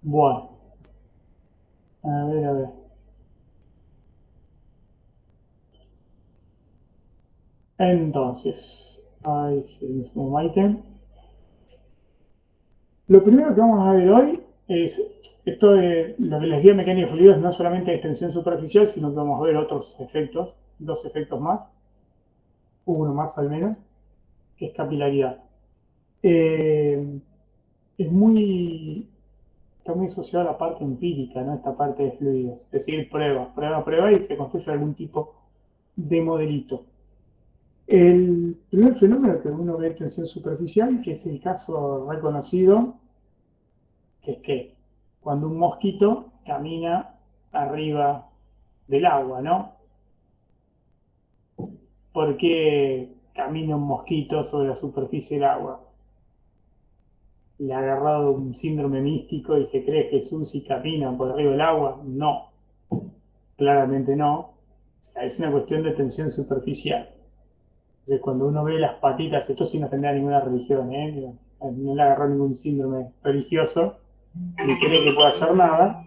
Bueno, a ver, a ver. Entonces, ahí seguimos con Maite. Lo primero que vamos a ver hoy es esto de lo que les di a mecánica de fluidos, no solamente extensión superficial, sino que vamos a ver otros efectos, dos efectos más, uno más al menos, que es capilaridad. Eh, es muy, está muy asociado a la parte empírica, ¿no? Esta parte de fluidos, es decir, prueba, prueba, prueba y se construye algún tipo de modelito. El primer fenómeno que uno ve en tensión superficial, que es el caso reconocido, que es que cuando un mosquito camina arriba del agua, ¿no? ¿Por qué camina un mosquito sobre la superficie del agua? ¿Le ha agarrado un síndrome místico y se cree Jesús y camina por arriba del agua? No, claramente no. O sea, es una cuestión de tensión superficial. Entonces, cuando uno ve las patitas, esto sin ofender a ninguna religión, ¿eh? No le agarró ningún síndrome religioso, ni cree que pueda hacer nada,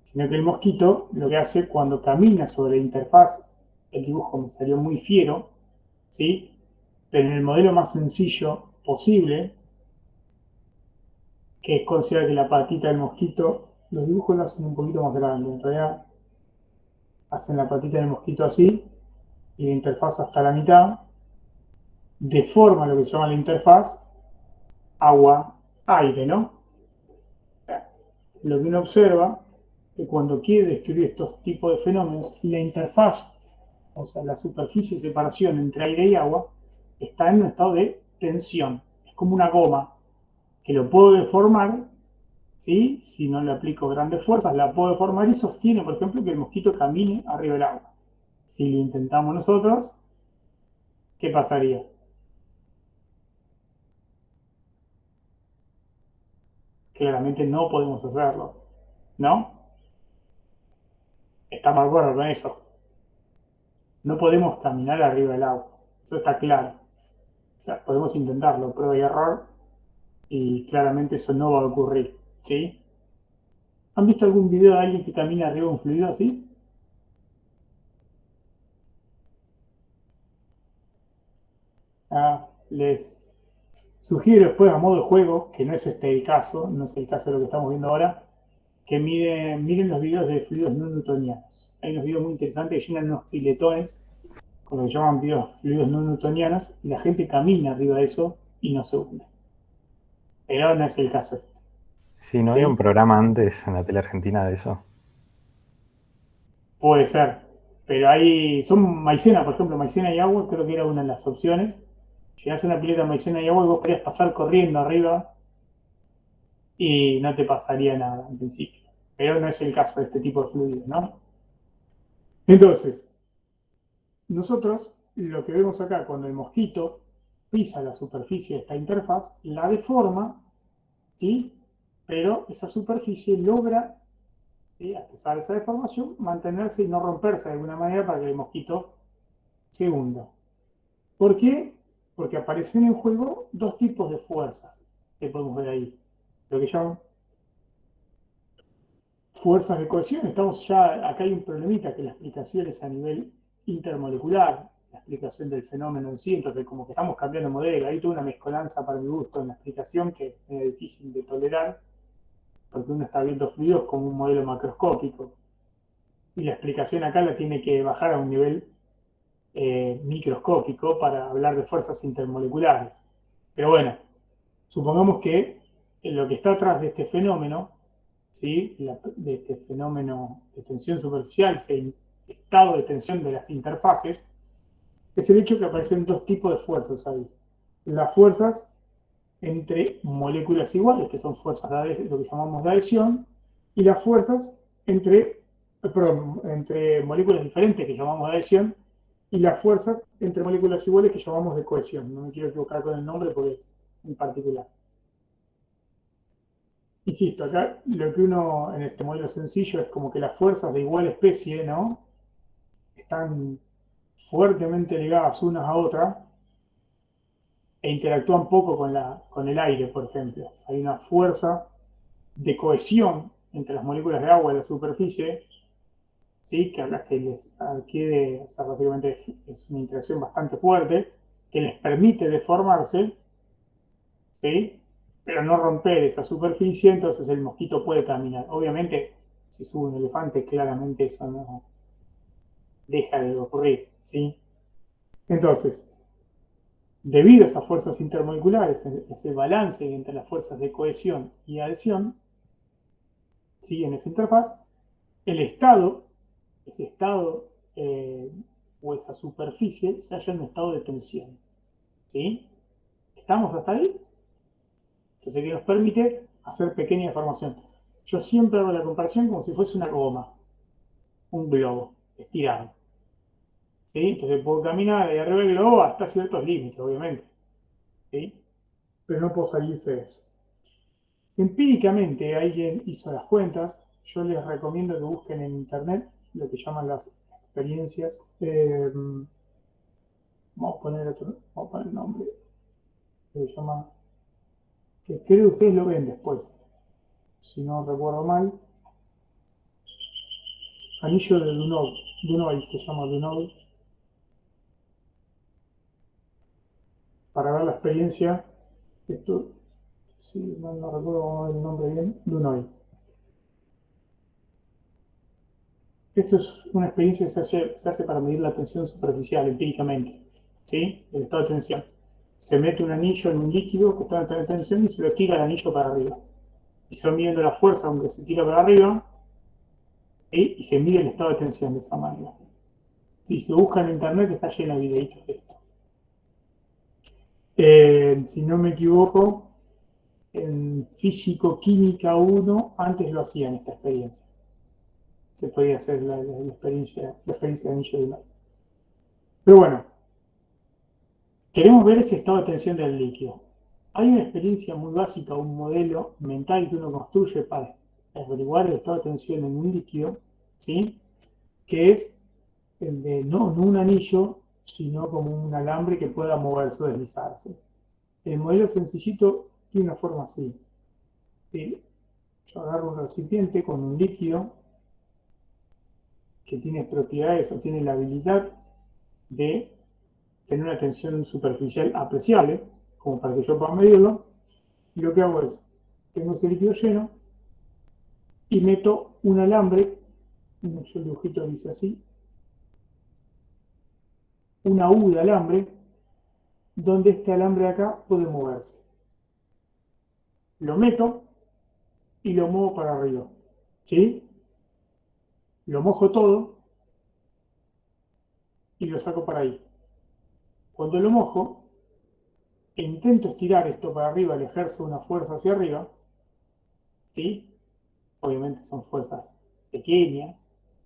sino que el mosquito lo que hace cuando camina sobre la interfaz, el dibujo me salió muy fiero, ¿sí? Pero en el modelo más sencillo posible, que es considerar que la patita del mosquito, los dibujos lo hacen un poquito más grande, en realidad hacen la patita del mosquito así, y la interfaz hasta la mitad, deforma lo que se llama la interfaz agua-aire, ¿no? Lo que uno observa que cuando quiere describir estos tipos de fenómenos, la interfaz, o sea, la superficie de separación entre aire y agua, está en un estado de tensión. Es como una goma que lo puedo deformar, ¿sí? Si no le aplico grandes fuerzas, la puedo deformar y sostiene, por ejemplo, que el mosquito camine arriba del agua. Si lo intentamos nosotros, ¿qué pasaría? Claramente no podemos hacerlo, ¿no? Estamos de acuerdo con eso. No podemos caminar arriba del agua, eso está claro. O sea, podemos intentarlo, prueba y error, y claramente eso no va a ocurrir, ¿sí? ¿Han visto algún video de alguien que camina arriba de un fluido así? Les sugiero después a modo de juego, que no es este el caso, no es el caso de lo que estamos viendo ahora, que miren los videos de fluidos no newtonianos. Hay unos videos muy interesantes que llenan unos piletones, con lo que llaman videos fluidos no newtonianos, y la gente camina arriba de eso y no se hunde. Pero no es el caso, Sí, ¿no había un ¿sí? programa antes en la tele argentina de eso? Puede ser. Pero hay, son maicena, por ejemplo, maicena y agua, creo que era una de las opciones. Llegás a una pileta de maicena y agua y vos podrías pasar corriendo arriba y no te pasaría nada en principio. Pero no es el caso de este tipo de fluidos, ¿no? Entonces, nosotros lo que vemos acá, cuando el mosquito pisa la superficie de esta interfaz, la deforma, ¿sí? Pero esa superficie logra, ¿sí? A pesar de esa deformación, mantenerse y no romperse de alguna manera para que el mosquito se hunda. ¿Por qué? Porque aparecen en juego dos tipos de fuerzas que podemos ver ahí. Lo que llaman fuerzas de cohesión. Estamos ya, acá hay un problemita que la explicación es a nivel intermolecular, la explicación del fenómeno en sí, entonces como que estamos cambiando modelo, hay toda una mezcolanza para mi gusto en la explicación que es difícil de tolerar, porque uno está viendo fluidos como un modelo macroscópico, y la explicación acá la tiene que bajar a un nivel microscópico para hablar de fuerzas intermoleculares. Pero bueno, supongamos que lo que está atrás de este fenómeno, ¿sí? De este fenómeno de tensión superficial, ese estado de tensión de las interfaces, es el hecho que aparecen dos tipos de fuerzas ahí. Las fuerzas entre moléculas iguales, que son fuerzas de lo que llamamos de adhesión, y las fuerzas entre, perdón, entre moléculas diferentes, que llamamos de adhesión, y las fuerzas entre moléculas iguales, que llamamos de cohesión. No me quiero equivocar con el nombre porque es en particular. insisto, acá lo que uno en este modelo sencillo es como que las fuerzas de igual especie, ¿no? Están fuertemente ligadas unas a otras e interactúan poco con el aire, por ejemplo. Hay una fuerza de cohesión entre las moléculas de agua y la superficie, ¿sí? Que a las que les adquiere, o sea, básicamente es una interacción bastante fuerte, que les permite deformarse, ¿sí? Pero no romper esa superficie, entonces el mosquito puede caminar. Obviamente, si sube un elefante, claramente eso no deja de ocurrir, ¿sí? Entonces, debido a esas fuerzas intermoleculares, ese balance entre las fuerzas de cohesión y adhesión, ¿sí? En esa interfaz, el estado, ese estado o esa superficie se halla en un estado de tensión, ¿sí? ¿Estamos hasta ahí? Entonces, que nos permite hacer pequeña deformación. Yo siempre hago la comparación como si fuese una goma, un globo estirado, ¿sí? Entonces puedo caminar de arriba del globo hasta ciertos límites, obviamente, ¿sí? Pero no puedo salirse de eso. Empíricamente alguien hizo las cuentas, yo les recomiendo que busquen en internet lo que llaman las experiencias. Vamos a poner el nombre, que se llama, que creo que ustedes lo ven después, si no recuerdo mal, Anillo de Dunoy se llama Dunoy, para ver la experiencia, esto, si mal no recuerdo el nombre bien, Dunoy. Esto es una experiencia que se hace para medir la tensión superficial empíricamente, ¿sí? El estado de tensión. Se mete un anillo en un líquido que está en estado de tensión y se lo tira el anillo para arriba. Y se va midiendo la fuerza aunque se tira para arriba, ¿sí? Y se mide el estado de tensión de esa manera. Si lo buscan en internet está lleno de videitos de esto. Si no me equivoco, en Físico-Química 1 antes lo hacían esta experiencia. Se podía hacer la experiencia de anillo de mar. Pero bueno, queremos ver ese estado de tensión del líquido. Hay una experiencia muy básica, un modelo mental que uno construye para averiguar el estado de tensión en un líquido, ¿sí? Que es el de no un anillo, sino como un alambre que pueda moverse o deslizarse. El modelo sencillito tiene una forma así, ¿sí? Yo agarro un recipiente con un líquido que tiene propiedades o tiene la habilidad de tener una tensión superficial apreciable, como para que yo pueda medirlo, y lo que hago es, tengo ese líquido lleno y meto un alambre, yo el dibujito lo hice así, una U de alambre, donde este alambre de acá puede moverse. Lo meto y lo muevo para arriba, ¿sí? Lo mojo todo y lo saco para ahí. Cuando lo mojo, e intento estirar esto para arriba, le ejerzo una fuerza hacia arriba, ¿sí? Obviamente son fuerzas pequeñas,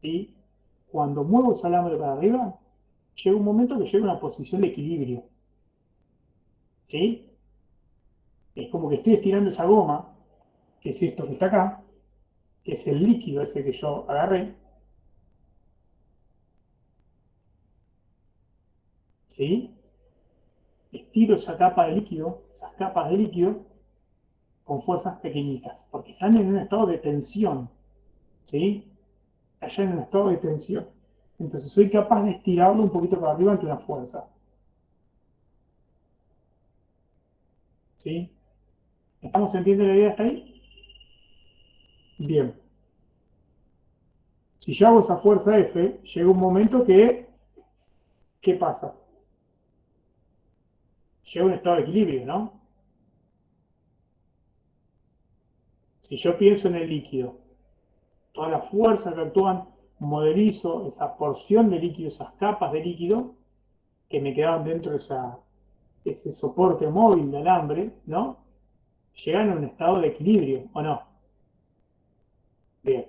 ¿sí? Cuando muevo ese alambre para arriba, llega un momento que llega a una posición de equilibrio, ¿sí? Es como que estoy estirando esa goma, que es esto que está acá, que es el líquido ese que yo agarré, ¿sí? Estiro esa capa de líquido, esas capas de líquido, con fuerzas pequeñitas, porque están en un estado de tensión, ¿sí? Están en un estado de tensión. Entonces soy capaz de estirarlo un poquito para arriba ante una fuerza, ¿sí? ¿Estamos entendiendo la idea hasta ahí? Bien. Si yo hago esa fuerza F, llega un momento que, ¿qué pasa? Llega a un estado de equilibrio, ¿no? Si yo pienso en el líquido, todas las fuerzas que actúan, modelizo esa porción de líquido, esas capas de líquido que me quedaban dentro de ese soporte móvil de alambre, ¿no? Llegan a un estado de equilibrio, ¿o no? Bien.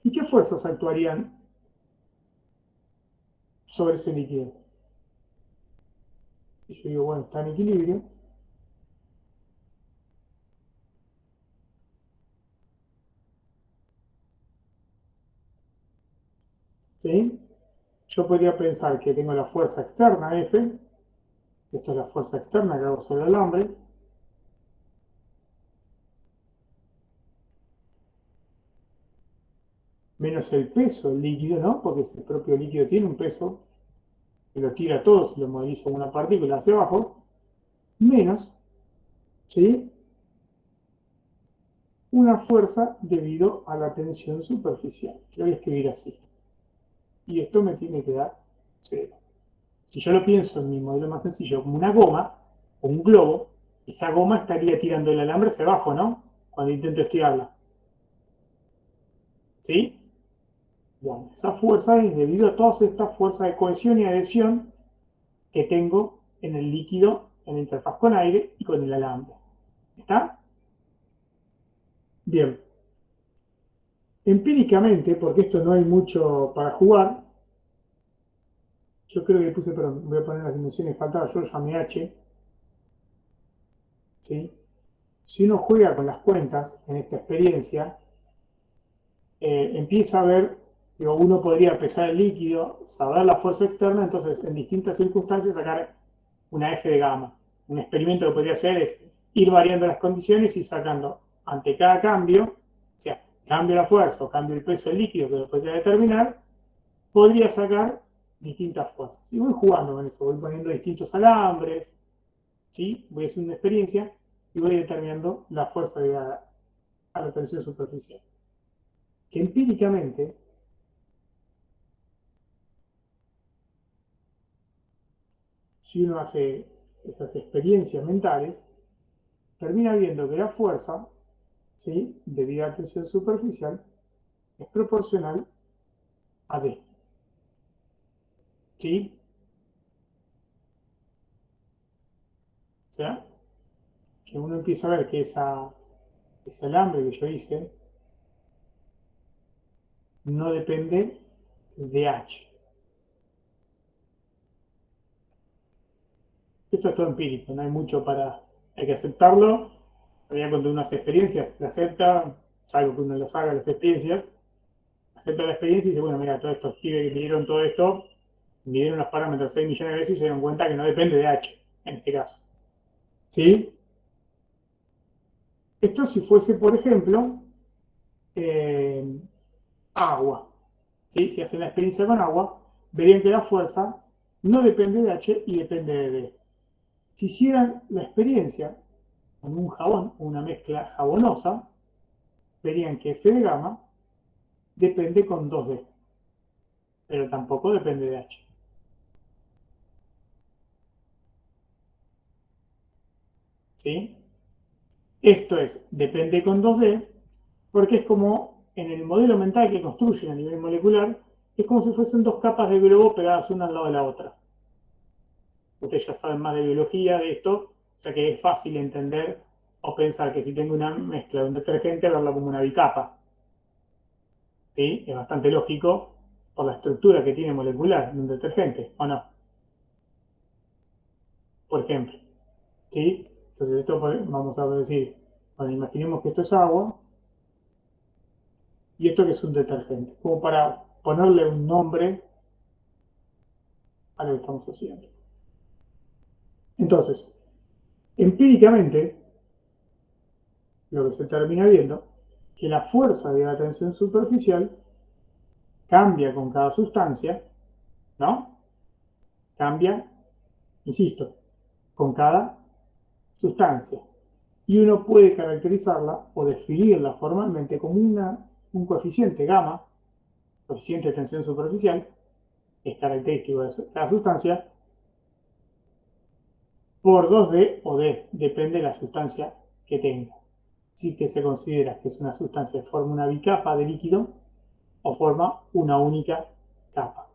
¿Y qué fuerzas actuarían sobre ese líquido? Y yo digo, bueno, está en equilibrio, ¿sí? Yo podría pensar que tengo la fuerza externa F, esto es la fuerza externa que hago sobre el alambre, menos el peso del líquido, ¿no? Porque el propio líquido tiene un peso, que lo tira todo si lo movilizo una partícula hacia abajo, menos, ¿sí? Una fuerza debido a la tensión superficial. Lo voy a escribir así. Y esto me tiene que dar cero. Si yo lo pienso en mi modelo más sencillo como una goma o un globo, esa goma estaría tirando el alambre hacia abajo, ¿no? Cuando intento estirarla. ¿Sí? Bueno, esa fuerza es debido a todas estas fuerzas de cohesión y adhesión que tengo en el líquido, en la interfaz con aire y con el alambre. ¿Está? Bien. Empíricamente, porque esto no hay mucho para jugar, yo creo que puse, perdón, voy a poner las dimensiones que faltaba, yo lo llamé H, ¿sí? Si uno juega con las cuentas en esta experiencia, empieza a ver, digo, uno podría pesar el líquido, saber la fuerza externa, entonces en distintas circunstancias sacar una F de gamma. Un experimento que podría hacer es ir variando las condiciones y sacando ante cada cambio, o sea, cambio la fuerza o cambio el peso del líquido que lo podría determinar, podría sacar distintas fuerzas. Y voy jugando con eso, voy poniendo distintos alambres, ¿sí? Voy haciendo una experiencia y voy determinando la fuerza de a la tensión superficial. Que empíricamente, si uno hace estas experiencias mentales, termina viendo que la fuerza, ¿sí? Debido a la tensión superficial, es proporcional a D. ¿Sí? O sea, que uno empieza a ver que ese alambre que yo hice no depende de H. Esto es todo empírico, no hay mucho para... Hay que aceptarlo. Había cuando uno hace experiencias, se acepta, salvo que uno los haga las experiencias, acepta la experiencia y dice, bueno, mira, todos estos pibes que midieron todo esto, midieron los parámetros 6 millones de veces y se dieron cuenta que no depende de H, en este caso. ¿Sí? Esto si fuese, por ejemplo, eh, agua. ¿Sí? Si hacen la experiencia con agua, verían que la fuerza no depende de H y depende de D. Si hicieran la experiencia con un jabón o una mezcla jabonosa, verían que F de gamma depende con 2D, pero tampoco depende de H. ¿Sí? Esto es, depende con 2D, porque es como en el modelo mental que construyen a nivel molecular, es como si fuesen dos capas de globo pegadas una al lado de la otra. Ustedes ya saben más de biología de esto, o sea que es fácil entender o pensar que si tengo una mezcla de un detergente, verlo como una bicapa. ¿Sí? Es bastante lógico por la estructura que tiene molecular de un detergente, ¿o no? Por ejemplo. ¿Sí? Entonces esto vamos a decir, bueno, imaginemos que esto es agua y esto que es un detergente, como para ponerle un nombre a lo que estamos haciendo. Entonces, empíricamente, lo que se termina viendo, que la fuerza de la tensión superficial cambia con cada sustancia, ¿no? Cambia, insisto, con cada sustancia. Y uno puede caracterizarla o definirla formalmente como un coeficiente gamma, coeficiente de tensión superficial, es característico de cada sustancia, por 2D o D, depende de la sustancia que tenga. Sí que se considera que es una sustancia que forma una bicapa de líquido o forma una única capa.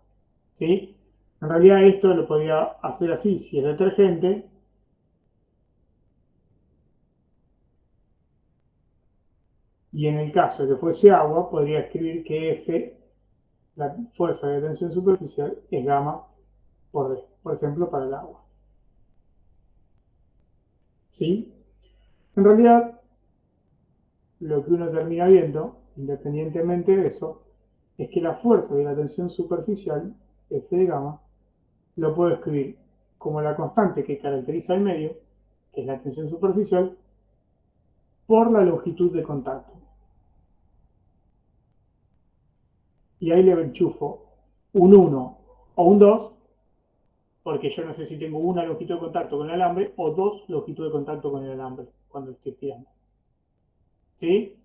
¿Sí? En realidad esto lo podría hacer así, si es detergente, y en el caso de que fuese agua, podría escribir que F, la fuerza de tensión superficial, es gamma por D, por ejemplo, para el agua. ¿Sí? En realidad, lo que uno termina viendo, independientemente de eso, es que la fuerza de la tensión superficial, F de gamma, lo puedo escribir como la constante que caracteriza el medio, que es la tensión superficial, por la longitud de contacto. Y ahí le enchufo un 1 o un 2, porque yo no sé si tengo una longitud de contacto con el alambre o dos longitudes de contacto con el alambre cuando estoy tirando. ¿Sí?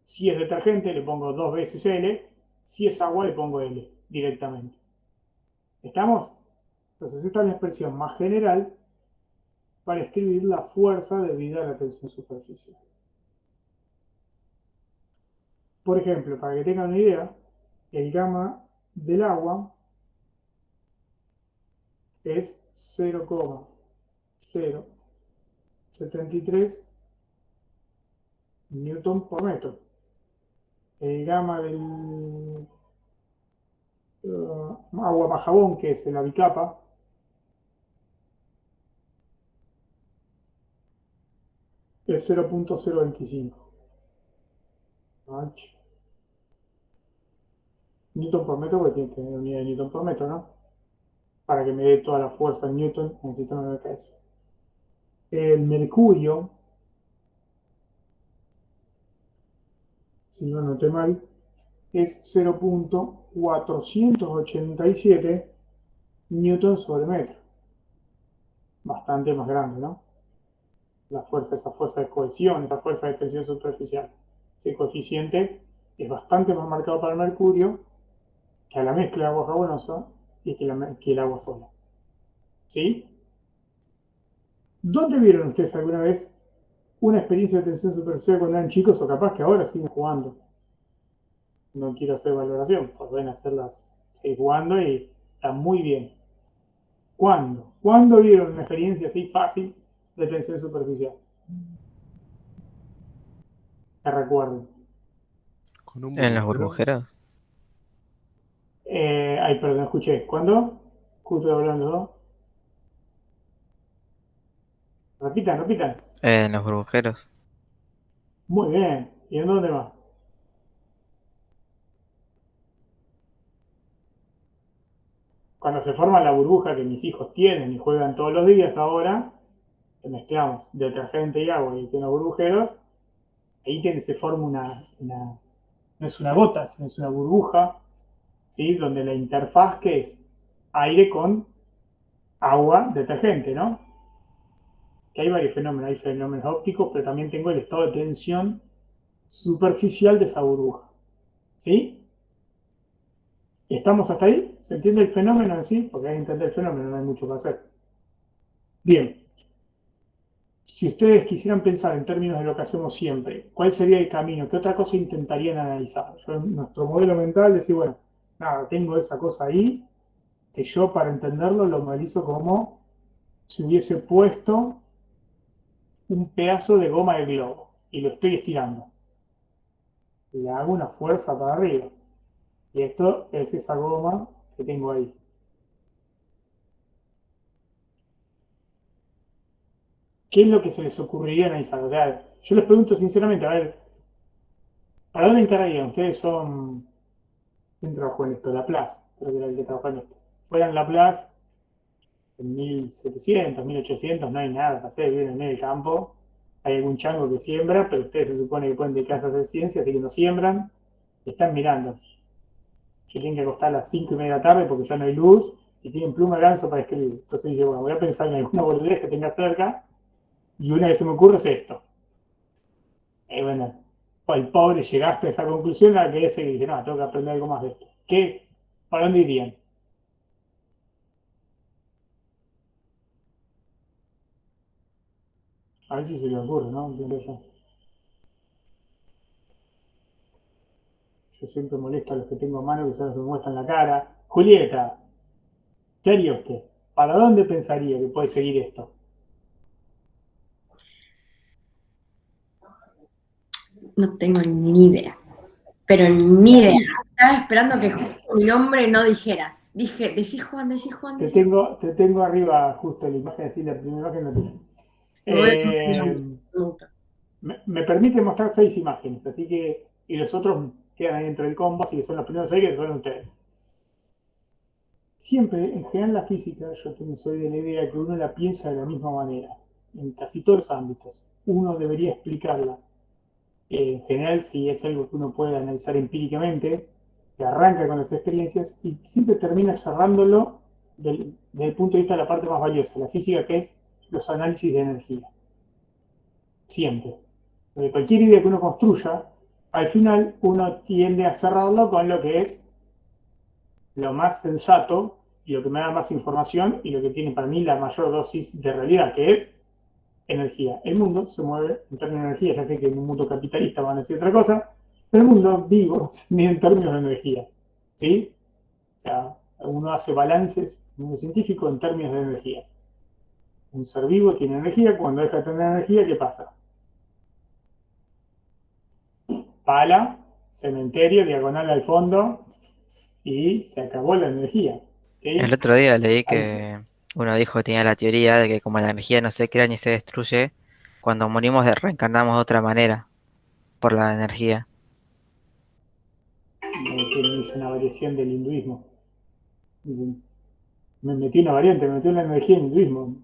Si es detergente, le pongo dos veces L. Si es agua, le pongo L directamente. ¿Estamos? Entonces, esta es la expresión más general para escribir la fuerza debida a la tensión superficial. Por ejemplo, para que tengan una idea, el gamma del agua es 0,073 newton por metro. El gamma del agua más jabón, que es el bicapa, es 0,025 newton por metro, porque tiene que tener unidad de newton por metro, ¿no? Para que me dé toda la fuerza en newton, necesito 9 kS. El mercurio, si no noté mal, es 0,487 newton sobre metro. Bastante más grande, ¿no? La fuerza, esa fuerza de cohesión, esa fuerza de tensión superficial. Ese coeficiente es bastante más marcado para el mercurio que a la mezcla de agua jabonosa y que el agua sola. ¿Sí? ¿Dónde vieron ustedes alguna vez una experiencia de tensión superficial cuando eran chicos o capaz que ahora siguen jugando? No quiero hacer valoración, pues pueden hacerlas jugando y está muy bien. ¿Cuándo? ¿Cuándo vieron una experiencia así fácil de tensión superficial? Que recuerden. Con un En las burbujero. burbujeras. Ay, perdón, escuché. ¿Cuándo? Justo hablando, ¿no? Repitan, repitan. En los burbujeros. Muy bien. ¿Y en dónde va? Cuando se forma la burbuja que mis hijos tienen y juegan todos los días ahora, que mezclamos detergente y agua y tiene burbujeros, ahí se forma no es una gota, sino es una burbuja, ¿sí? Donde la interfaz que es aire con agua, detergente, ¿no? Que hay varios fenómenos, hay fenómenos ópticos, pero también tengo el estado de tensión superficial de esa burbuja, ¿sí? ¿Estamos hasta ahí? ¿Se entiende el fenómeno en sí? Porque hay que entender el fenómeno, no hay mucho que hacer. Bien, si ustedes quisieran pensar en términos de lo que hacemos siempre, ¿cuál sería el camino? ¿Qué otra cosa intentarían analizar? Yo en nuestro modelo mental decir, bueno, nada, tengo esa cosa ahí, que yo para entenderlo lo analizo como si hubiese puesto un pedazo de goma de globo y lo estoy estirando. Le hago una fuerza para arriba. Y esto es esa goma que tengo ahí. ¿Qué es lo que se les ocurriría analizar? O sea, yo les pregunto sinceramente, a ver, ¿para dónde encararían? Ustedes son... ¿Quién trabajó en esto? Laplace, creo que era el que trabajó en esto. Fueran Laplace en 1700, 1800, no hay nada para hacer, viven en el campo. Hay algún chango que siembra, pero ustedes se supone que pueden dedicarse a hacer ciencia, así que no siembran. Están mirando. Que tienen que acostar a las 5:30 de la tarde porque ya no hay luz y tienen pluma de ganso para escribir. Entonces dije, bueno, voy a pensar en alguna boludez que tenga cerca y una que se me ocurre es esto. Y bueno, pues el pobre llegaste a esa conclusión a la que seguir. Dije, no, tengo que aprender algo más de esto. ¿Qué? ¿Para dónde irían? A ver si se le ocurre, ¿no? Entiendo yo. Yo siempre molesto a los que tengo a mano que son los que me muestran la cara. Julieta, ¿qué haría usted? ¿Para dónde pensaría que puede seguir esto? No tengo ni idea. Pero ni idea. Estaba esperando que justo mi nombre no dijeras. Dije, decí Juan, decí Juan, Te decí Juan. tengo arriba justo la imagen, así la primera imagen no te... Me voy a mi nombre. ¿Me permite mostrar 6 imágenes, así que, y los otros quedan ahí dentro del combo, así que son los primeros 6 que resuelven ustedes. Siempre, en general, la física, yo soy de la idea que uno la piensa de la misma manera, en casi todos los ámbitos. Uno debería explicarla. En general, si es algo que uno puede analizar empíricamente, que arranca con las experiencias y siempre termina cerrándolo desde el punto de vista de la parte más valiosa, la física, que es los análisis de energía. Siempre. Porque cualquier idea que uno construya, al final uno tiende a cerrarlo con lo que es lo más sensato y lo que me da más información y lo que tiene para mí la mayor dosis de realidad, que es energía. El mundo se mueve en términos de energía, ya sé que en un mundo capitalista van a decir otra cosa, pero el mundo vivo se mide en términos de energía. ¿Sí? O sea, uno hace balances en el mundo científico en términos de energía. Un ser vivo tiene energía, cuando deja de tener energía, ¿qué pasa? Pala, cementerio, diagonal al fondo y se acabó la energía. El ¿Sí? otro día leí Ahí que uno dijo que tenía la teoría de que como la energía no se crea ni se destruye, cuando morimos reencarnamos de otra manera por la energía. me hice una variación del hinduismo. Me metí una variante, me metí una energía en el hinduismo.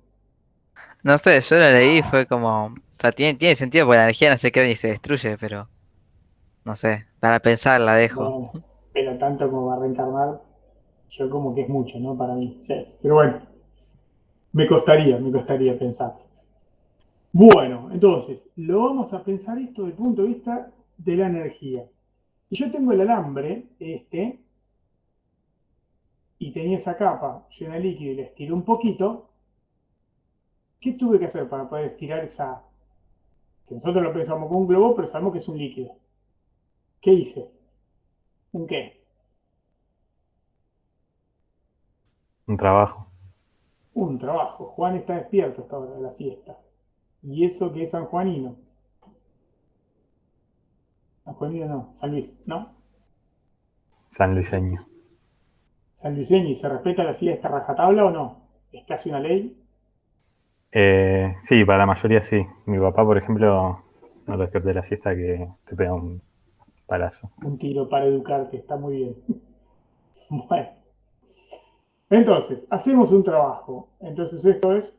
No sé, yo lo leí y fue como, o sea, tiene sentido porque la energía no se crea ni se destruye, pero no sé, para pensar la dejo. Bueno, pero tanto como va a reencarnar, yo como que es mucho, ¿no? Para mí. Sí, pero bueno, me costaría pensar. Bueno, entonces, lo vamos a pensar esto desde el punto de vista de la energía. Y yo tengo el alambre, y tenía esa capa llena de líquido y la estiré un poquito. ¿Qué tuve que hacer para poder estirar esa? Que nosotros lo pensamos como un globo, pero sabemos que es un líquido. ¿Qué hice? ¿Un qué? Un trabajo. Un trabajo. Juan está despierto hasta ahora de la siesta. Y eso que es sanjuanino. Sanjuanino no, San Luis, ¿no? Sanluiseño. San Luiseño, ¿y se respeta la siesta rajatabla o no? ¿Es casi una ley? Sí, para la mayoría sí. Mi papá, por ejemplo, no lo despierta de la siesta que te pega un palazo. Un tiro para educarte, está muy bien. Bueno, entonces, hacemos un trabajo. Entonces esto es,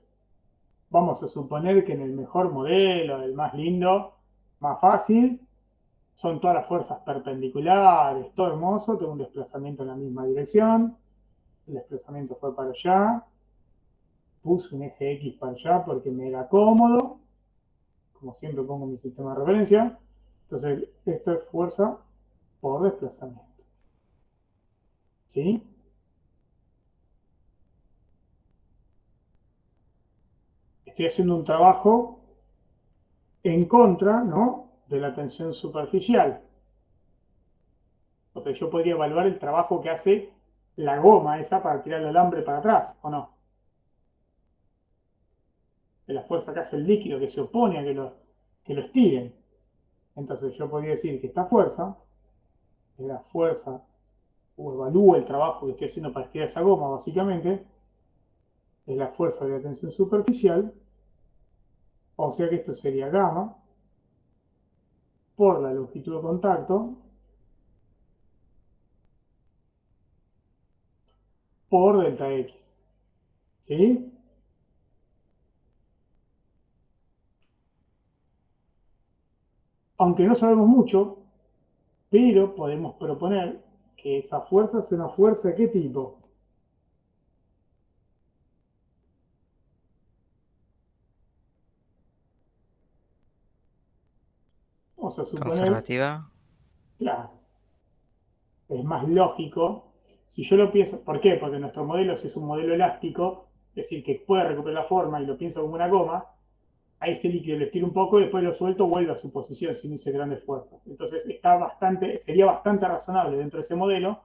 vamos a suponer que en el mejor modelo, el más lindo, más fácil, son todas las fuerzas perpendiculares, todo hermoso, tengo un desplazamiento en la misma dirección, el desplazamiento fue para allá, puse un eje X para allá porque me era cómodo, como siempre pongo mi sistema de referencia, entonces esto es fuerza por desplazamiento. ¿Sí? Estoy haciendo un trabajo en contra, ¿no?, de la tensión superficial. O sea, yo podría evaluar el trabajo que hace la goma esa para tirar el alambre para atrás, ¿o no? De la fuerza que hace el líquido, que se opone a que lo estiren. Entonces yo podría decir que esta fuerza es la fuerza, o evalúa el trabajo que estoy haciendo para estirar esa goma, básicamente, es la fuerza de la tensión superficial, o sea que esto sería gamma por la longitud de contacto por delta X. ¿Sí? Aunque no sabemos mucho, pero podemos proponer que esa fuerza sea una fuerza de qué tipo. Vamos a suponer, Conservativa. claro, es más lógico. Si yo lo pienso, ¿por qué? Porque nuestro modelo, si es un modelo elástico, es decir, que puede recuperar la forma y lo pienso como una goma, a ese líquido lo estiro un poco y después lo suelto, vuelve a su posición sin hice grandes fuerzas. Entonces sería bastante razonable dentro de ese modelo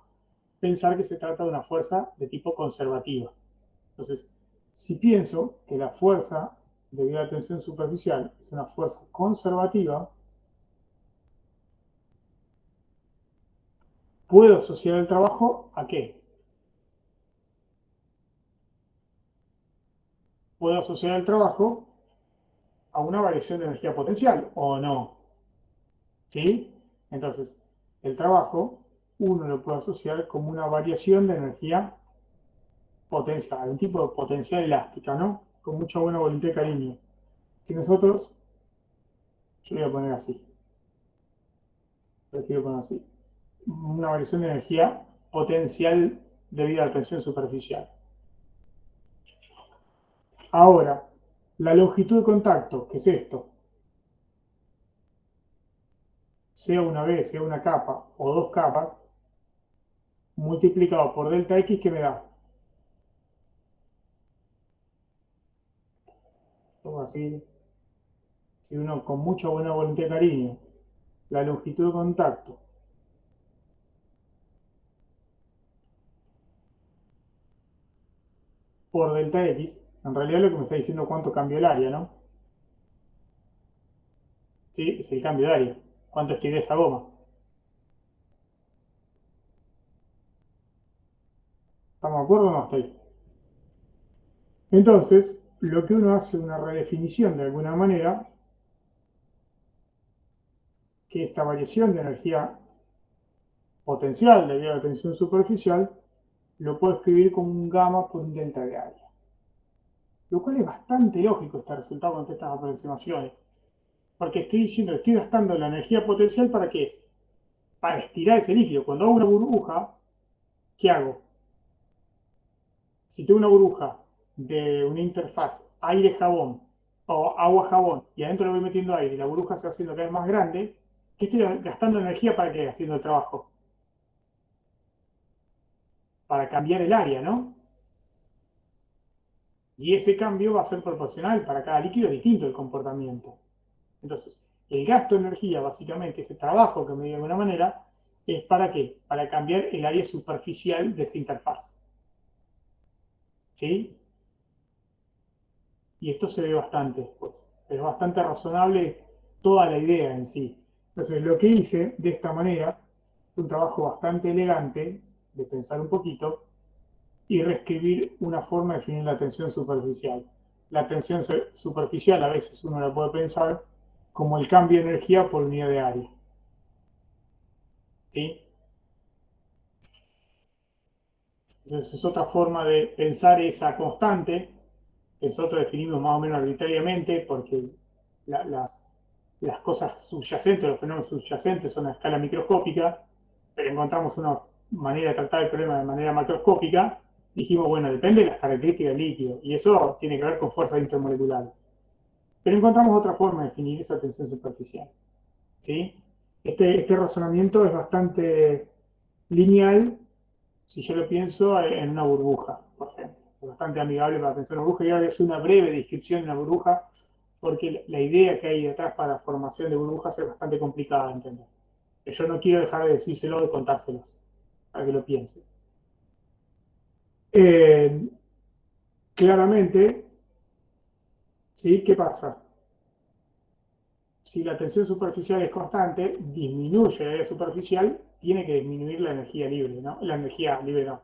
pensar que se trata de una fuerza de tipo conservativa. Entonces, si pienso que la fuerza debido a la tensión superficial es una fuerza conservativa, puedo asociar el trabajo a qué? Puedo asociar el trabajo a una variación de energía potencial, ¿o no? ¿Sí? Entonces, el trabajo, uno lo puede asociar como una variación de energía potencial, un tipo de potencial elástica, ¿no? Con mucha buena voluntad y cariño. Que nosotros, yo lo voy a poner así, prefiero poner así, una variación de energía potencial debido a la tensión superficial. Ahora, la longitud de contacto, ¿qué es esto? Sea una vez, sea una capa o dos capas, multiplicado por delta X, ¿qué me da? Vamos a decir, si uno con mucha buena voluntad y cariño, la longitud de contacto por delta X, en realidad lo que me está diciendo es cuánto cambio el área, ¿no? Sí, es el cambio de área. ¿Cuánto estiré esa goma? ¿Estamos de acuerdo o no hasta ahí? Entonces, lo que uno hace una redefinición de alguna manera, que esta variación de energía potencial debido a la tensión superficial, lo puedo escribir como un gamma por un delta de área. Lo cual es bastante lógico este resultado con estas aproximaciones. Porque estoy diciendo, estoy gastando la energía potencial ¿para qué es? Para estirar ese líquido. Cuando hago una burbuja, ¿qué hago? Si tengo una burbuja de una interfaz aire-jabón o agua-jabón y adentro le voy metiendo aire y la burbuja se va haciendo cada vez más grande, ¿qué estoy gastando energía para qué? Haciendo el trabajo. Para cambiar el área, ¿no? Y ese cambio va a ser proporcional para cada líquido, es distinto el comportamiento. Entonces, el gasto de energía, básicamente, ese trabajo que me dio de alguna manera, es ¿para qué? Para cambiar el área superficial de esa interfaz. ¿Sí? Y esto se ve bastante después. Es bastante razonable toda la idea en sí. Entonces, lo que hice de esta manera es un trabajo bastante elegante de pensar un poquito y reescribir una forma de definir la tensión superficial. La tensión superficial a veces uno la puede pensar como el cambio de energía por unidad de área. ¿Sí? Entonces es otra forma de pensar esa constante que nosotros definimos más o menos arbitrariamente porque las cosas subyacentes, los fenómenos subyacentes son a escala microscópica, pero encontramos una manera de tratar el problema de manera macroscópica. Dijimos, bueno, depende de las características del líquido y eso tiene que ver con fuerzas intermoleculares. Pero encontramos otra forma de definir esa tensión superficial. ¿Sí? Este razonamiento es bastante lineal si yo lo pienso en una burbuja, por ejemplo. Es bastante amigable para pensar en una burbuja y ahora voy a hacer una breve descripción de una burbuja porque la idea que hay detrás para la formación de burbujas es bastante complicada de entender. Yo no quiero dejar de decírselo y contárselos para que lo piensen. Eh, claramente, ¿sí? ¿Qué pasa? Si la tensión superficial es constante, disminuye la área superficial, tiene que disminuir la energía libre, ¿no? La energía libre no,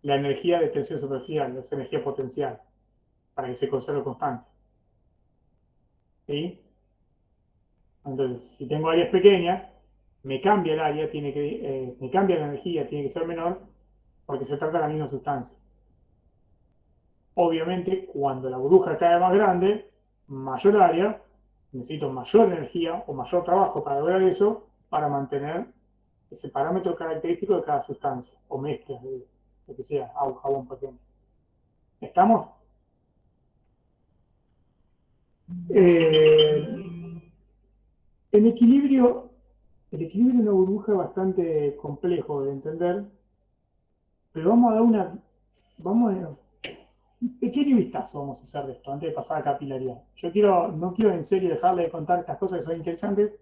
la energía de tensión superficial, es energía potencial, para que se conserve constante. ¿Sí? Entonces, si tengo áreas pequeñas, me cambia el área, me cambia la energía, tiene que ser menor, porque se trata de la misma sustancia. Obviamente, cuando la burbuja cae más grande, mayor área, necesito mayor energía o mayor trabajo para lograr eso, para mantener ese parámetro característico de cada sustancia, o mezclas de lo que sea, agua, jabón, por ejemplo. ¿Estamos? Eh, el equilibrio de una burbuja es bastante complejo de entender, pero vamos a un pequeño vistazo vamos a hacer de esto antes de pasar a capilaridad. No quiero en serio dejarle de contar estas cosas que son interesantes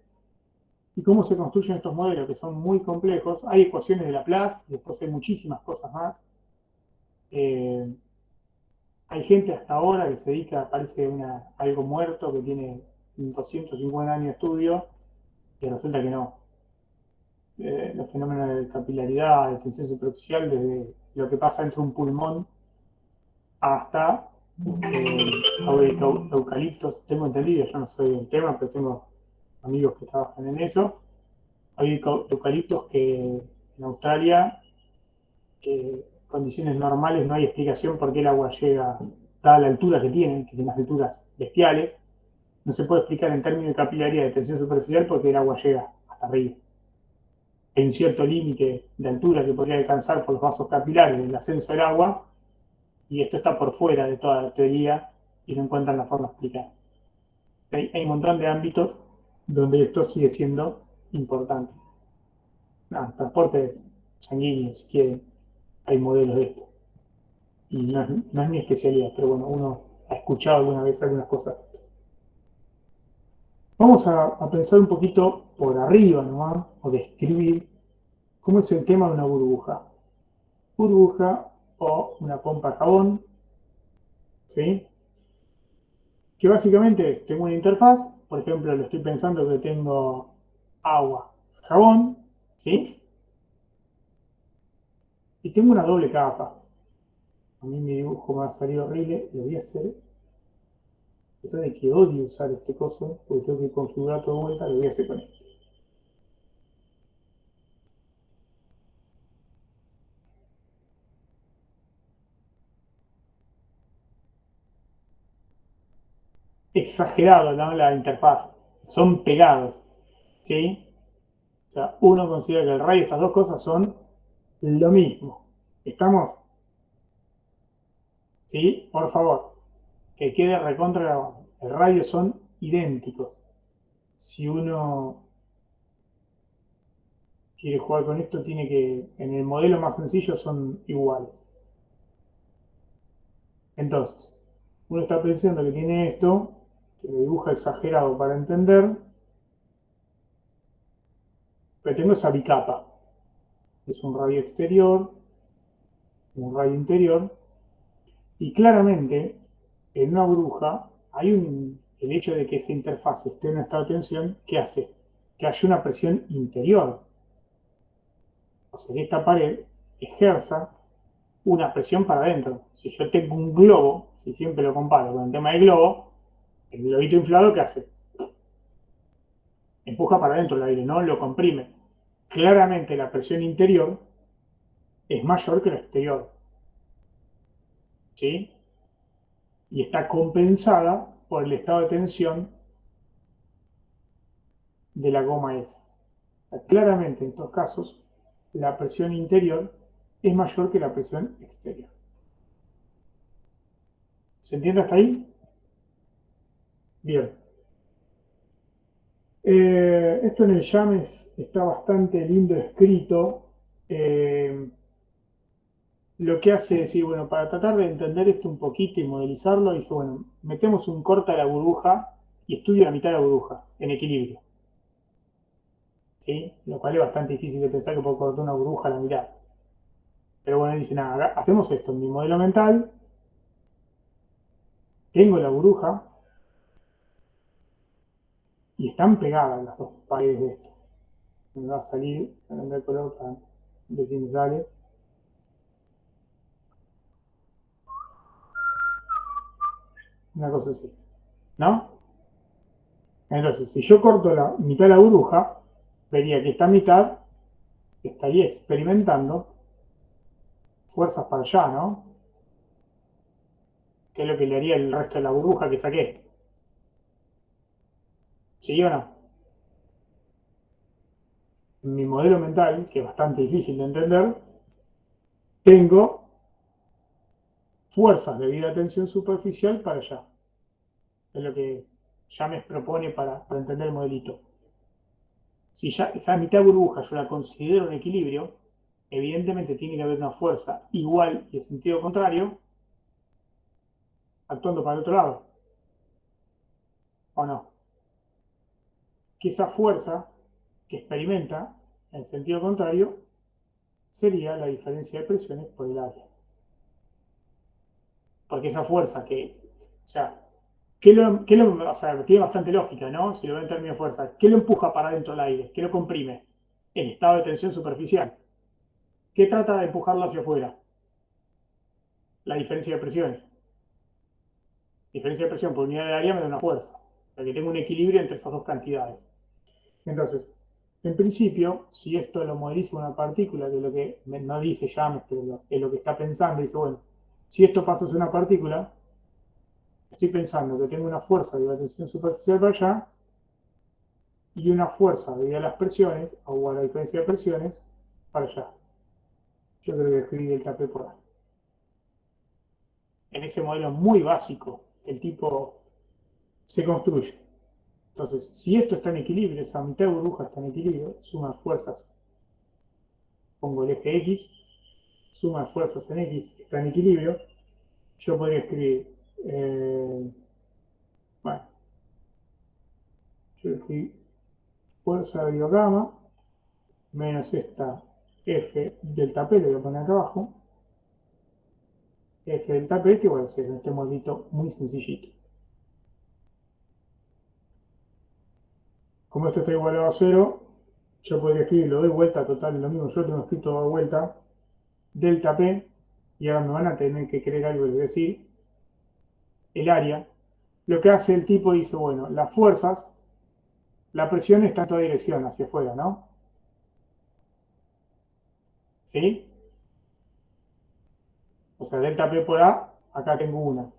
y cómo se construyen estos modelos que son muy complejos. Hay ecuaciones de Laplace, después hay muchísimas cosas más. Eh, Hay gente hasta ahora que se dedica, parece algo muerto, que tiene 250 años de estudio, y resulta que no. Los fenómenos de capilaridad, de tensión superficial, desde lo que pasa entre un pulmón hasta eh, eucaliptos, tengo entendido, yo no soy del tema, pero tengo amigos que trabajan en eso, Hay eucaliptos que en Australia, que en condiciones normales no hay explicación por qué el agua llega, dada la altura que tienen unas alturas bestiales, no se puede explicar en términos de capilaridad de tensión superficial porque el agua llega hasta arriba. Hay un cierto límite de altura que podría alcanzar por los vasos capilares del ascenso del agua, y esto está por fuera de toda la teoría y no encuentran la forma de explicar. Hay un montón de ámbitos donde esto sigue siendo importante. Transporte sanguíneo, si quieren, hay modelos de esto. Y no es mi especialidad, pero bueno, uno ha escuchado alguna vez algunas cosas. Vamos a pensar un poquito por arriba nomás, o describir cómo es el tema de una burbuja. Burbuja o una pompa de jabón, ¿sí? Que básicamente es, tengo una interfaz, por ejemplo, lo estoy pensando que tengo agua, jabón, ¿sí? Y tengo una doble capa. A mí mi dibujo me va a salir horrible, lo voy a hacer. A pesar de que odio usar este coso, porque tengo que configurar todo de vuelta, lo voy a hacer con esto. Exagerado, ¿no? La interfaz. Son pegados, ¿sí? O sea, uno considera que el radio, estas dos cosas son lo mismo. ¿Estamos? ¿Sí? Por favor, que quede recontra grabado. El radio son idénticos. Si uno quiere jugar con esto, tiene que, en el modelo más sencillo son iguales. Entonces, uno está pensando que tiene esto, que lo dibuja exagerado para entender, pero tengo esa bicapa. Es un radio exterior, un radio interior, y claramente en una burbuja hay el hecho de que esa interfaz esté en un estado de tensión, ¿qué hace? Que haya una presión interior. O sea, que esta pared ejerza una presión para adentro. Si yo tengo un globo, si siempre lo comparo con el tema del globo, el globito inflado, ¿qué hace? Empuja para adentro el aire, no lo comprime. Claramente la presión interior es mayor que la exterior, ¿sí? Y está compensada por el estado de tensión de la goma esa. Claramente en estos casos la presión interior es mayor que la presión exterior. ¿Se entiende hasta ahí? Bien. Esto en el James está bastante lindo escrito. Lo que hace es decir, bueno, para tratar de entender esto un poquito y modelizarlo, dice, bueno, metemos un corte a la burbuja y estudio la mitad de la burbuja en equilibrio. ¿Sí? Lo cual es bastante difícil de pensar que puedo cortar una burbuja a la mitad. Pero bueno, dice, nada, hacemos esto en mi modelo mental, tengo la burbuja y están pegadas las dos paredes de esto. Me va a salir, a cambiar el color para ver si me sale. Una cosa así, ¿no? Entonces, si yo corto la mitad de la burbuja, vería que esta mitad estaría experimentando fuerzas para allá, ¿no? Que es lo que le haría el resto de la burbuja que saqué. ¿Sí o no? En mi modelo mental, que es bastante difícil de entender, tengo fuerzas debido a tensión superficial para allá. Es lo que James propone para entender el modelito. Si ya esa mitad burbuja yo la considero en equilibrio, evidentemente tiene que haber una fuerza igual y en sentido contrario actuando para el otro lado. ¿O no? Que esa fuerza que experimenta en sentido contrario sería la diferencia de presiones por el área. Porque esa fuerza o sea, o sea, tiene bastante lógica, ¿no? Si lo ven en términos de fuerza, ¿qué lo empuja para adentro el aire? ¿Qué lo comprime? El estado de tensión superficial. ¿Qué trata de empujarlo hacia afuera? La diferencia de presiones. Diferencia de presión por unidad de área me da una fuerza. O sea que tengo un equilibrio entre esas dos cantidades. Entonces, En principio, si esto lo modeliza una partícula, que es lo que no dice James, pero es lo que está pensando, dice, bueno, si esto pasa a ser una partícula, estoy pensando que tengo una fuerza de la tensión superficial para allá y una fuerza debido a las presiones, o a la diferencia de presiones, para allá. Yo creo que escribí el tapé por ahí. En ese modelo muy básico, el tipo se construye. Entonces, si esto está en equilibrio, esa mitad de burbuja está en equilibrio, suma de fuerzas, pongo el eje X, suma de fuerzas en X está en equilibrio, yo podría escribir, bueno, yo escribí fuerza de gamma menos esta F delta P, le voy a poner acá abajo, F delta P, que voy a hacer en este modelito muy sencillito. Como esto está igualado a 0, yo podría escribir, lo doy vuelta, total, lo mismo, yo lo tengo escrito de vuelta, delta P, y ahora me van a tener que creer algo, es decir, el área. Lo que hace el tipo dice, bueno, las fuerzas, la presión está en toda dirección, hacia afuera, ¿no? ¿Sí? O sea, delta P por A, acá tengo una.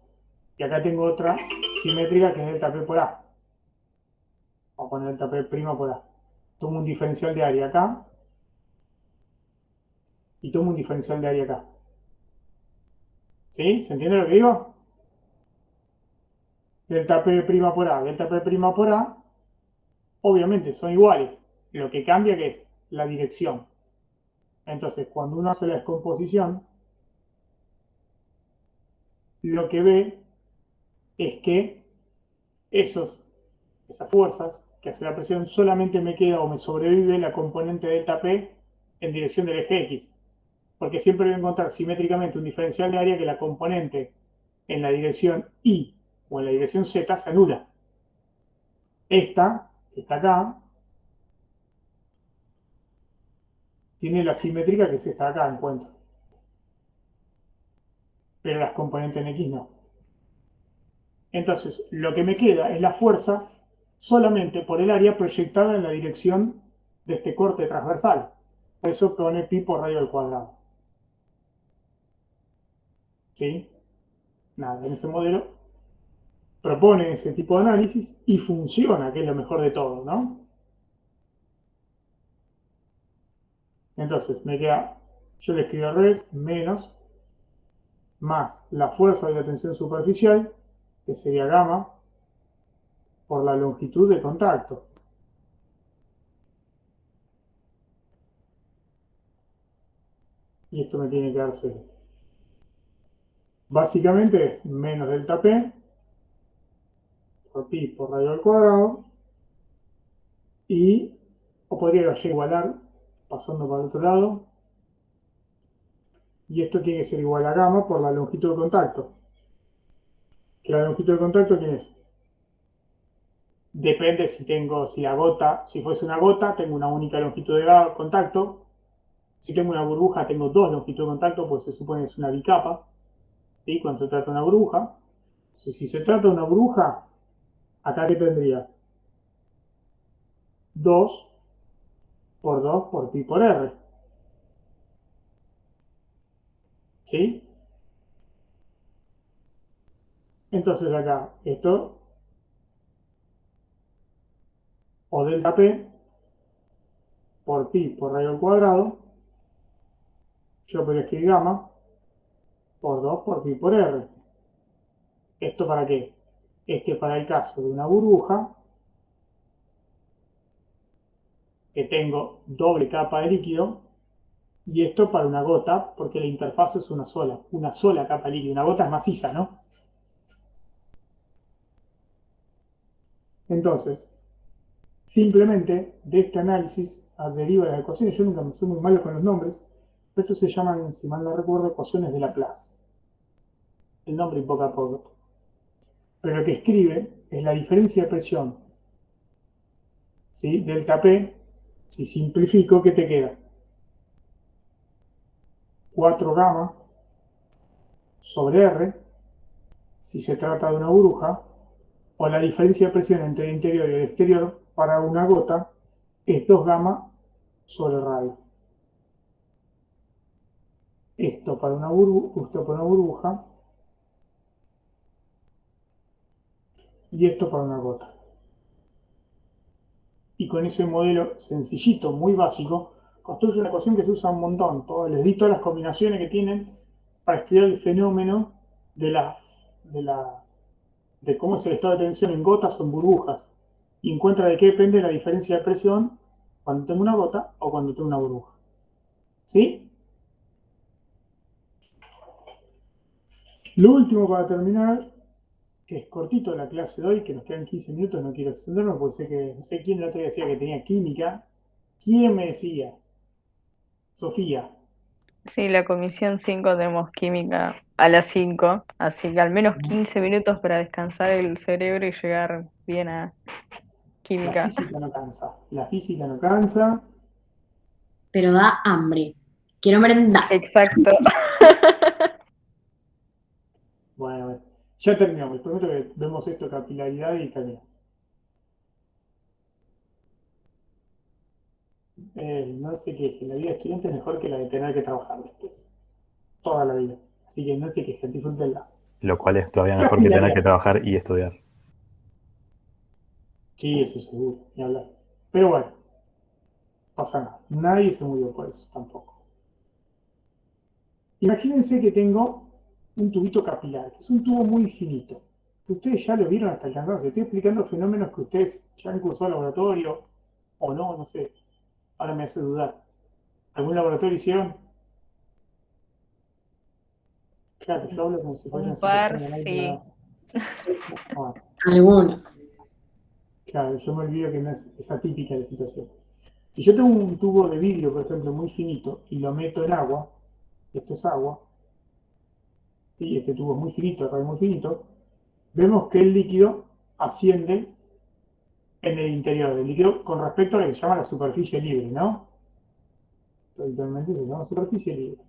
Y acá tengo otra simétrica que es delta P por A. Vamos a poner delta P' por A. Tomo un diferencial de área acá y tomo un diferencial de área acá. ¿Sí? ¿Se entiende lo que digo? Delta P' por A, delta P' por A, obviamente son iguales. Lo que cambia que es la dirección. Entonces, cuando uno hace la descomposición, lo que ve es que esas fuerzas que hace la presión solamente me queda o me sobrevive la componente delta P en dirección del eje X. Porque siempre voy a encontrar simétricamente un diferencial de área que la componente en la dirección Y o en la dirección Z se anula. Esta, que está acá, tiene la simétrica que es esta acá, encuentro. Pero las componentes en X no. Entonces, lo que me queda es la fuerza solamente por el área proyectada en la dirección de este corte transversal. Por eso pone pi por radio al cuadrado. ¿Sí? Nada, en ese modelo propone ese tipo de análisis y funciona, que es lo mejor de todo, ¿no? Entonces, me queda, yo le escribo al revés, menos, más la fuerza de la tensión superficial, que sería gamma, por la longitud de contacto. Y esto me tiene que dar 0. Básicamente es menos delta P por pi por radio al cuadrado y, o podría igualar pasando para el otro lado, y esto tiene que ser igual a gamma por la longitud de contacto. ¿Que la longitud de contacto quién es? Depende si la gota, si fuese una gota, tengo una única longitud de contacto. Si tengo una burbuja, tengo dos longitudes de contacto, pues se supone que es una bicapa, ¿sí? Cuando se trata de una burbuja. Entonces, si se trata de una burbuja, acá ¿qué tendría? 2 por 2 por pi por r. ¿Sí? Entonces acá, esto, o delta P por pi por radio al cuadrado, yo podría escribir gamma por 2 por pi por r. ¿Esto para qué? Es que para el caso de una burbuja, que tengo doble capa de líquido, y esto para una gota, porque la interfaz es una sola capa de líquido. Una gota es maciza, ¿no? Entonces, simplemente de este análisis deriva las ecuaciones. Yo nunca me soy muy malo con los nombres, pero estos se llaman, si mal no recuerdo, ecuaciones de Laplace. El nombre invoca poco. Pero lo que escribe es la diferencia de presión, ¿sí? Delta P, si simplifico, ¿qué te queda? 4 gamma sobre R, si se trata de una burbuja, o la diferencia de presión entre el interior y el exterior para una gota, es 2 gamma sobre radio. Esto para una burbuja y esto para una gota. Y con ese modelo sencillito, muy básico, construye una ecuación que se usa un montón. Les di todas las combinaciones que tienen para estudiar el fenómeno de cómo es el estado de tensión en gotas o en burbujas. Y encuentra de qué depende la diferencia de presión cuando tengo una gota o cuando tengo una burbuja. ¿Sí? Lo último para terminar, que es cortito la clase de hoy, que nos quedan 15 minutos, no quiero extenderme porque sé que no sé quién el otro día decía que tenía química. ¿Quién me decía? Sofía. Sí, la comisión 5 tenemos química a las 5, así que al menos 15 minutos para descansar el cerebro y llegar bien a La química. física no cansa. La física no cansa. Pero da hambre. Quiero merendar. Exacto. Bueno, ya terminamos. Prometo que vemos esto, capilaridad y terminamos. No sé qué, la vida de estudiante es mejor que la de tener que trabajar después. Toda la vida. Así que no sé qué, disfrútenla. Lo cual es todavía mejor que tener que trabajar y estudiar. Sí, eso seguro, ni hablar. Pero bueno, pasa nada. Nadie se murió por eso tampoco. Imagínense que tengo un tubito capilar, que es un tubo muy finito. Que ustedes ya lo vieron hasta el cansancio. Estoy explicando fenómenos que ustedes ya han cursado laboratorio o no, no sé. Ahora me hace dudar. ¿Algún laboratorio hicieron? Claro, yo hablo como si fuesen Un par, situaciones sí. Ah, Algunos. claro, yo me olvido que no es atípica la situación. Si yo tengo un tubo de vidrio, por ejemplo, muy finito, y lo meto en agua, esto es agua, ¿sí? Este tubo es muy finito, es muy finito, vemos que el líquido asciende en el interior del líquido con respecto a lo que se llama la superficie libre, ¿no? Habitualmente se llama superficie libre.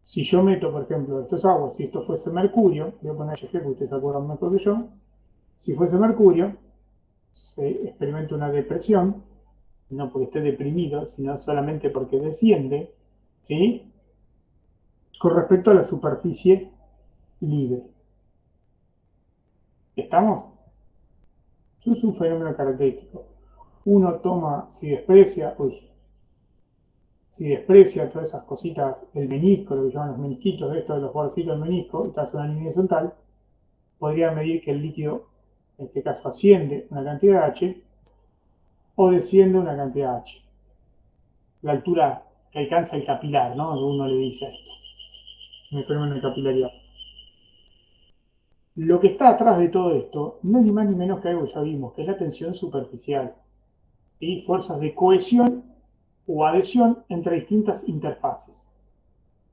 Si yo meto, por ejemplo, esto es agua, si esto fuese mercurio, voy a poner HG que ustedes se acuerdan mejor que yo, si fuese mercurio, se experimenta una depresión, no porque esté deprimido, sino solamente porque desciende, ¿sí? Con respecto a la superficie libre. ¿Estamos? Eso es un fenómeno característico. Uno toma, si desprecia todas esas cositas, el menisco, lo que llaman los menisquitos, esto de los borcitos del menisco, y traza una línea horizontal, podría medir que el líquido, en este caso, asciende una cantidad H o desciende una cantidad H. La altura que alcanza el capilar, ¿no? Uno le dice a esto, un fenómeno de capilaridad. Lo que está atrás de todo esto no es ni más ni menos que algo que ya vimos, que es la tensión superficial y fuerzas de cohesión o adhesión entre distintas interfaces.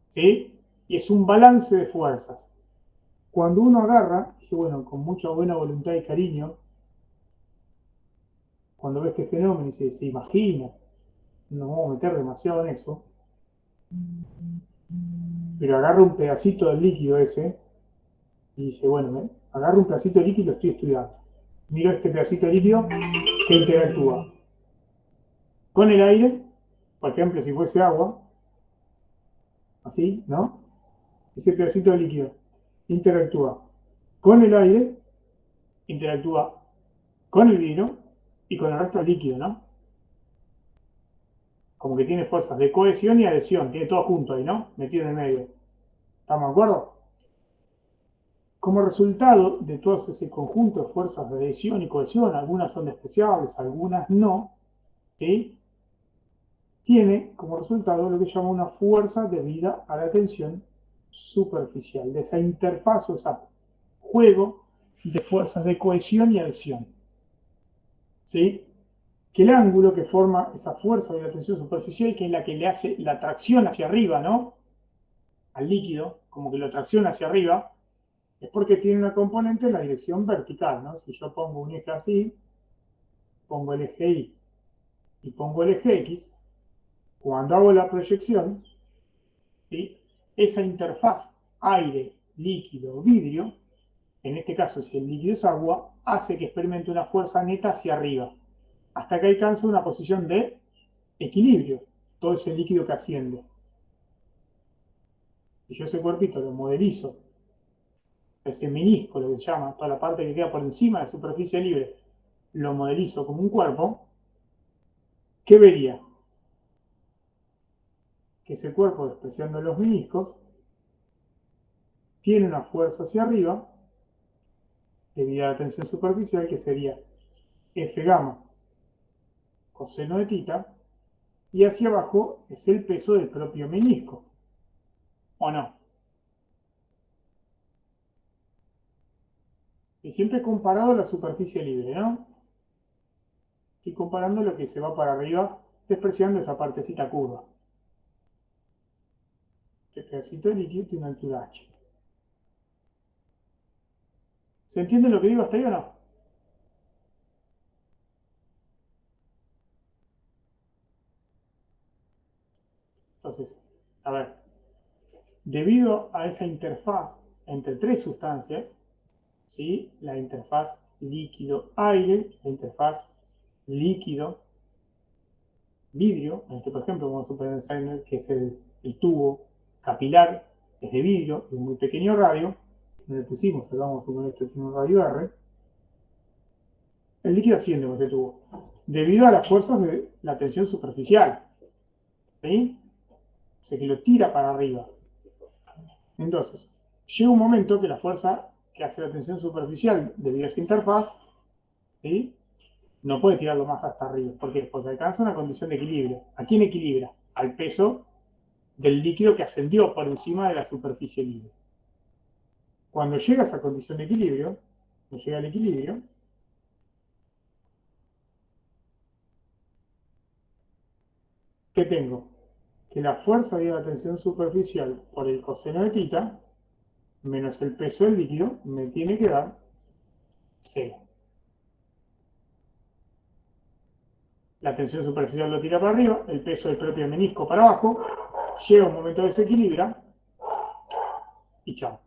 ¿Sí? Y es un balance de fuerzas. Cuando uno agarra, y bueno, con mucha buena voluntad y cariño, cuando ve este fenómeno y se imagina, no vamos a meter demasiado en eso, pero agarra un pedacito del líquido ese y dice, bueno, agarro un pedacito de líquido y lo estoy estudiando. Miro este pedacito de líquido que interactúa con el aire, por ejemplo, si fuese agua, así, ¿no? Ese pedacito de líquido interactúa con el aire, interactúa con el vino y con el resto del líquido, ¿no? Como que tiene fuerzas de cohesión y adhesión, tiene todo junto ahí, ¿no? Metido en el medio. ¿Estamos de acuerdo? Como resultado de todo ese conjunto de fuerzas de adhesión y cohesión, algunas son despreciables, algunas no, ¿sí? Tiene como resultado lo que llama una fuerza debida a la tensión superficial, de esa interfaz o ese juego de fuerzas de cohesión y adhesión. ¿Sí? Que el ángulo que forma esa fuerza de la tensión superficial, que es la que le hace la tracción hacia arriba, ¿no? Al líquido, como que lo tracciona hacia arriba, es porque tiene una componente en la dirección vertical, ¿no? Si yo pongo un eje así, pongo el eje Y y pongo el eje X, cuando hago la proyección, ¿sí? Esa interfaz aire, líquido, vidrio, en este caso si el líquido es agua, hace que experimente una fuerza neta hacia arriba, hasta que alcanza una posición de equilibrio, todo ese líquido que asciende. Y yo ese cuerpito lo modelizo, ese menisco, lo que se llama, toda la parte que queda por encima de la superficie libre, lo modelizo como un cuerpo, ¿qué vería? Que ese cuerpo, despreciando los meniscos, tiene una fuerza hacia arriba, debido a la tensión superficial, que sería F gamma coseno de tita, y hacia abajo es el peso del propio menisco, ¿o no? Y siempre comparado a la superficie libre, ¿no? Estoy comparando lo que se va para arriba, despreciando esa partecita curva. Este pedacito de líquido tiene una altura h. ¿Se entiende lo que digo hasta ahí o no? Entonces, a ver, debido a esa interfaz entre tres sustancias, ¿sí? La interfaz líquido-aire, la interfaz líquido-vidrio, en este por ejemplo vamos a pensar que es el tubo capilar, es de vidrio, de un muy pequeño radio, le pusimos, vamos a suponer esto tiene un radio R, el líquido asciende con este tubo, debido a las fuerzas de la tensión superficial, ¿sí? O sea que lo tira para arriba. Entonces, llega un momento que la fuerza que hace la tensión superficial debido a esa interfaz, ¿sí? No puede tirarlo más hasta arriba. ¿Por qué? Porque alcanza una condición de equilibrio. ¿A quién equilibra? Al peso del líquido que ascendió por encima de la superficie libre. Cuando llega a esa condición de equilibrio, cuando llega al equilibrio, ¿qué tengo? Que la fuerza de la tensión superficial por el coseno de tita menos el peso del líquido me tiene que dar 0. La tensión superficial lo tira para arriba, el peso del propio menisco para abajo, llega un momento de desequilibrio y chao.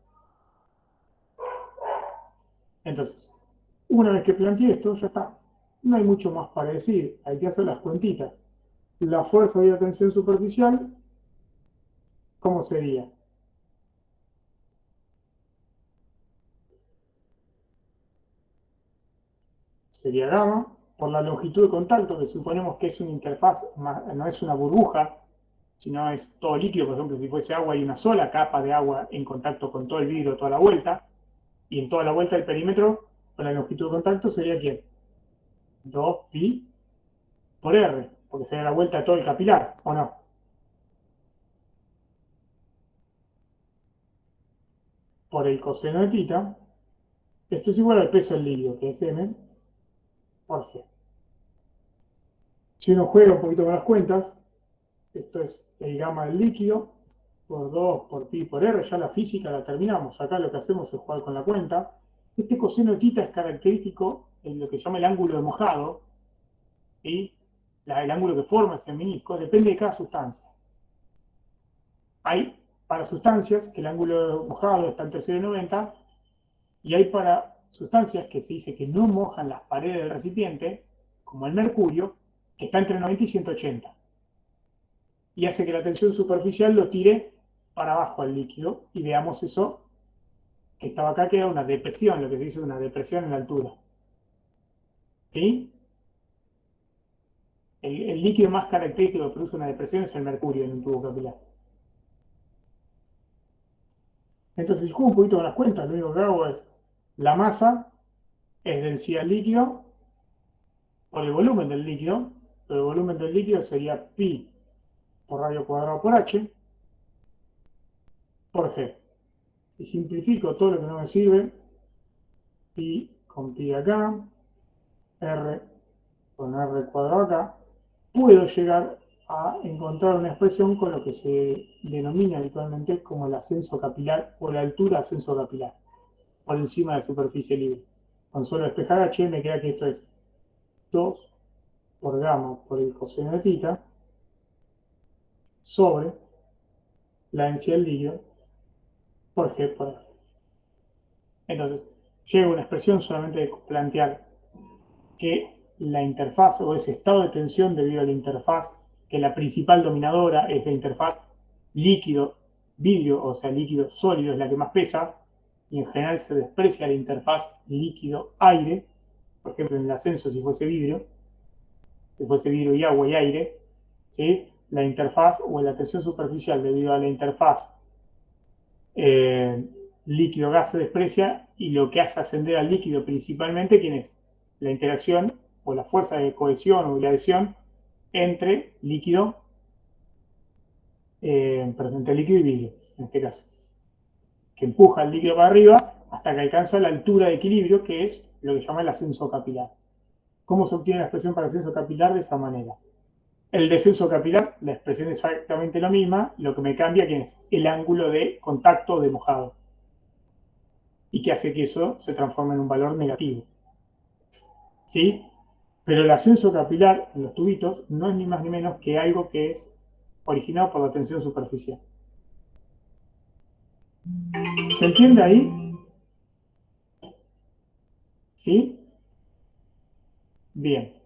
Entonces, una vez que planteé esto, ya está. No hay mucho más para decir, hay que hacer las cuentitas. La fuerza de la tensión superficial, ¿cómo sería? Sería gamma por la longitud de contacto, que suponemos que es una interfaz, no es una burbuja, sino es todo líquido. Por ejemplo, si fuese agua, hay una sola capa de agua en contacto con todo el vidrio toda la vuelta, y en toda la vuelta del perímetro, con la longitud de contacto, sería ¿quién? 2pi por R, porque sería la vuelta de todo el capilar, ¿o no? Por el coseno de tita, esto es igual al peso del líquido, que es m por g. Si uno juega un poquito con las cuentas, esto es el gamma del líquido por 2 por pi por r, ya la física la terminamos. Acá lo que hacemos es jugar con la cuenta. Este coseno de tita es característico en lo que se llama el ángulo de mojado, y el ángulo que forma ese menisco depende de cada sustancia. Hay para sustancias que el ángulo de mojado está entre 0 y 90, y hay para sustancias que se dice que no mojan las paredes del recipiente, como el mercurio, que está entre 90 y 180. Y hace que la tensión superficial lo tire para abajo al líquido, y veamos eso que estaba acá, que era una depresión, lo que se dice una depresión en la altura. ¿Sí? El líquido más característico que produce una depresión es el mercurio en un tubo capilar. Entonces, si juego un poquito con las cuentas, lo único que hago es la masa es densidad líquido por el volumen del líquido, pero el volumen del líquido sería pi por radio cuadrado por h por g. Y simplifico todo lo que no me sirve, pi con pi acá, r con r cuadrado acá, puedo llegar a encontrar una expresión con lo que se denomina habitualmente como el ascenso capilar o la altura de ascenso capilar, por encima de la superficie libre. Con solo despejar h me queda que esto es 2 por gamma por el coseno de tita sobre la densidad del líquido por g por r. Entonces, llega a una expresión solamente de plantear que la interfaz o ese estado de tensión debido a la interfaz, que la principal dominadora es la interfaz líquido-vidrio, o sea, líquido sólido es la que más pesa, y en general se desprecia la interfaz líquido-aire, por ejemplo, en el ascenso si fuese vidrio y agua y aire, ¿sí? La interfaz o la tensión superficial debido a la interfaz líquido-gas se desprecia y lo que hace ascender al líquido principalmente, ¿quién es? La interacción o la fuerza de cohesión o la adhesión entre líquido, entre líquido y vidrio, en este caso, que empuja el líquido para arriba hasta que alcanza la altura de equilibrio, que es lo que se llama el ascenso capilar. ¿Cómo se obtiene la expresión para ascenso capilar? De esa manera. El descenso capilar, la expresión es exactamente la misma, lo que me cambia ¿quién es? El ángulo de contacto de mojado. Y que hace que eso se transforme en un valor negativo. ¿Sí? Pero el ascenso capilar en los tubitos no es ni más ni menos que algo que es originado por la tensión superficial. ¿Se entiende ahí? ¿Sí? Bien.